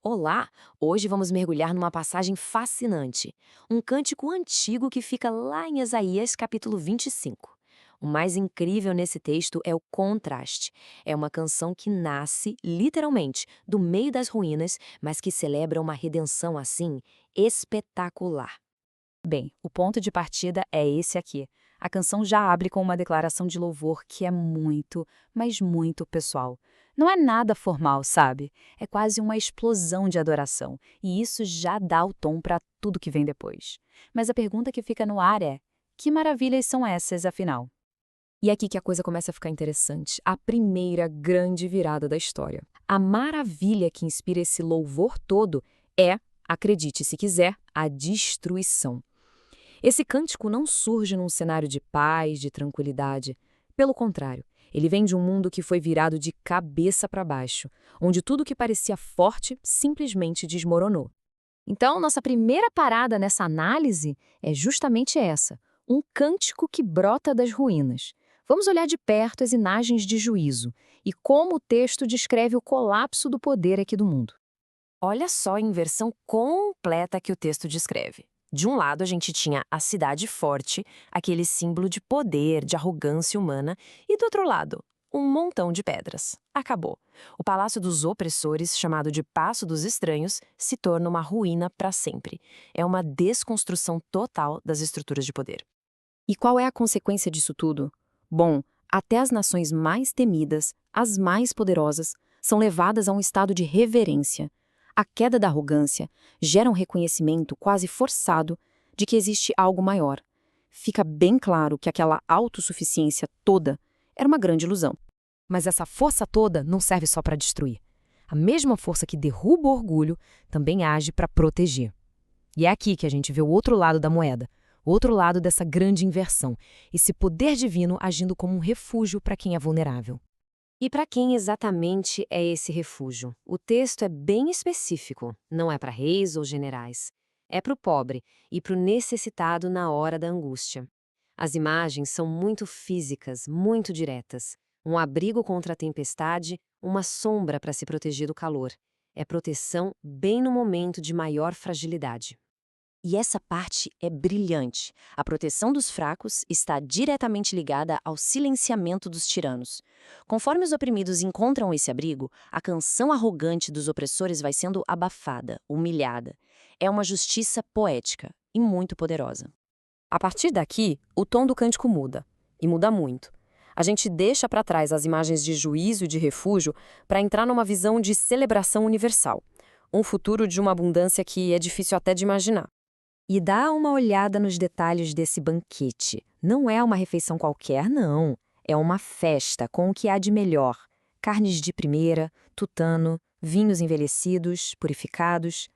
Olá! Hoje vamos mergulhar numa passagem fascinante, um cântico antigo que fica lá em Isaías capítulo 25. O mais incrível nesse texto é o contraste. É uma canção que nasce, literalmente, do meio das ruínas, mas que celebra uma redenção assim espetacular. Bem, o ponto de partida é esse aqui. A canção já abre com uma declaração de louvor que é muito, mas muito pessoal. Não é nada formal, sabe? É quase uma explosão de adoração, e isso já dá o tom para tudo que vem depois. Mas a pergunta que fica no ar é: que maravilhas são essas, afinal? E é aqui que a coisa começa a ficar interessante, a primeira grande virada da história. A maravilha que inspira esse louvor todo é, acredite se quiser, a destruição. Esse cântico não surge num cenário de paz, de tranquilidade. Pelo contrário, ele vem de um mundo que foi virado de cabeça para baixo, onde tudo que parecia forte simplesmente desmoronou. Então, nossa primeira parada nessa análise é justamente essa: um cântico que brota das ruínas. Vamos olhar de perto as imagens de juízo e como o texto descreve o colapso do poder aqui do mundo. Olha só a inversão completa que o texto descreve. De um lado, a gente tinha a cidade forte, aquele símbolo de poder, de arrogância humana, e do outro lado, um montão de pedras. Acabou. O palácio dos opressores, chamado de Paço dos Estranhos, se torna uma ruína para sempre. É uma desconstrução total das estruturas de poder. E qual é a consequência disso tudo? Bom, até as nações mais temidas, as mais poderosas, são levadas a um estado de reverência. A queda da arrogância gera um reconhecimento quase forçado de que existe algo maior. Fica bem claro que aquela autossuficiência toda era uma grande ilusão. Mas essa força toda não serve só para destruir. A mesma força que derruba o orgulho também age para proteger. E é aqui que a gente vê o outro lado da moeda, o outro lado dessa grande inversão, esse poder divino agindo como um refúgio para quem é vulnerável. E para quem exatamente é esse refúgio? O texto é bem específico, não é para reis ou generais. É para o pobre e para o necessitado na hora da angústia. As imagens são muito físicas, muito diretas. Um abrigo contra a tempestade, uma sombra para se proteger do calor. É proteção bem no momento de maior fragilidade. E essa parte é brilhante. A proteção dos fracos está diretamente ligada ao silenciamento dos tiranos. Conforme os oprimidos encontram esse abrigo, a canção arrogante dos opressores vai sendo abafada, humilhada. É uma justiça poética e muito poderosa. A partir daqui, o tom do cântico muda, e muda muito. A gente deixa para trás as imagens de juízo e de refúgio para entrar numa visão de celebração universal, um futuro de uma abundância que é difícil até de imaginar. E dá uma olhada nos detalhes desse banquete. Não é uma refeição qualquer, não. É uma festa com o que há de melhor. Carnes de primeira, tutano, vinhos envelhecidos, purificados.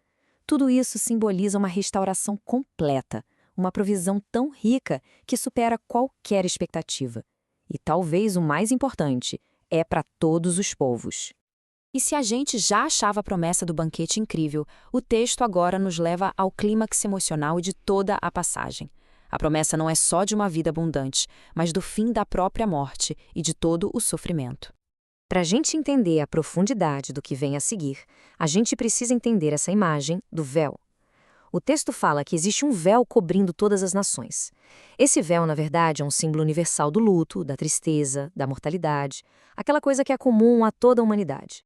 Tudo isso simboliza uma restauração completa, uma provisão tão rica que supera qualquer expectativa. E talvez o mais importante, é para todos os povos. E se a gente já achava a promessa do banquete incrível, o texto agora nos leva ao clímax emocional de toda a passagem. A promessa não é só de uma vida abundante, mas do fim da própria morte e de todo o sofrimento. Para a gente entender a profundidade do que vem a seguir, a gente precisa entender essa imagem do véu. O texto fala que existe um véu cobrindo todas as nações. Esse véu, na verdade, é um símbolo universal do luto, da tristeza, da mortalidade, aquela coisa que é comum a toda a humanidade.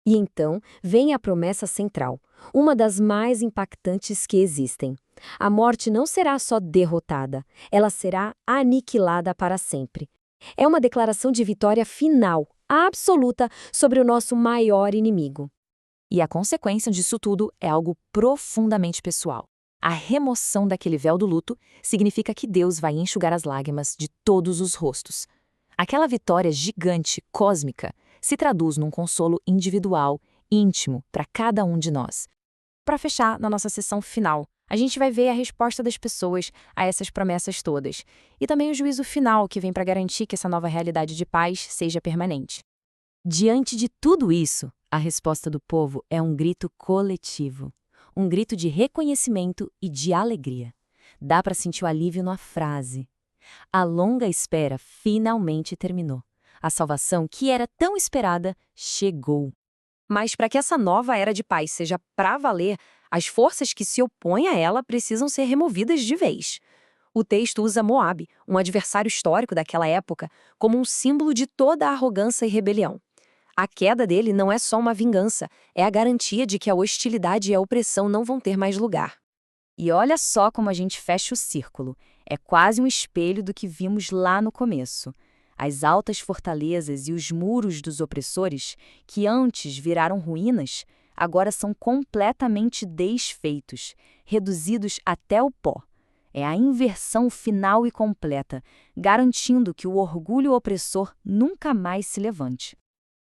E então vem a promessa central, uma das mais impactantes que existem. A morte não será só derrotada, ela será aniquilada para sempre. É uma declaração de vitória final, absoluta, sobre o nosso maior inimigo. E a consequência disso tudo é algo profundamente pessoal. A remoção daquele véu do luto significa que Deus vai enxugar as lágrimas de todos os rostos. Aquela vitória gigante, cósmica, se traduz num consolo individual, íntimo, para cada um de nós. Para fechar, na nossa sessão final, a gente vai ver a resposta das pessoas a essas promessas todas, e também o juízo final que vem para garantir que essa nova realidade de paz seja permanente. Diante de tudo isso, a resposta do povo é um grito coletivo, um grito de reconhecimento e de alegria. Dá para sentir o alívio na frase. A longa espera finalmente terminou. A salvação que era tão esperada chegou. Mas para que essa nova era de paz seja para valer, as forças que se opõem a ela precisam ser removidas de vez. O texto usa Moabe, um adversário histórico daquela época, como um símbolo de toda a arrogância e rebelião. A queda dele não é só uma vingança, é a garantia de que a hostilidade e a opressão não vão ter mais lugar. E olha só como a gente fecha o círculo. É quase um espelho do que vimos lá no começo. As altas fortalezas e os muros dos opressores, que antes viraram ruínas, agora são completamente desfeitos, reduzidos até o pó. É a inversão final e completa, garantindo que o orgulho opressor nunca mais se levante.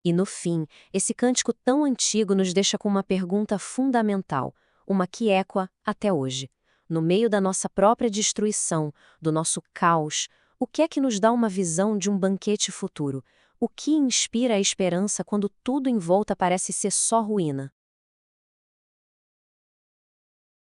E no fim, esse cântico tão antigo nos deixa com uma pergunta fundamental, uma que ecoa até hoje. No meio da nossa própria destruição, do nosso caos, o que é que nos dá uma visão de um banquete futuro? O que inspira a esperança quando tudo em volta parece ser só ruína?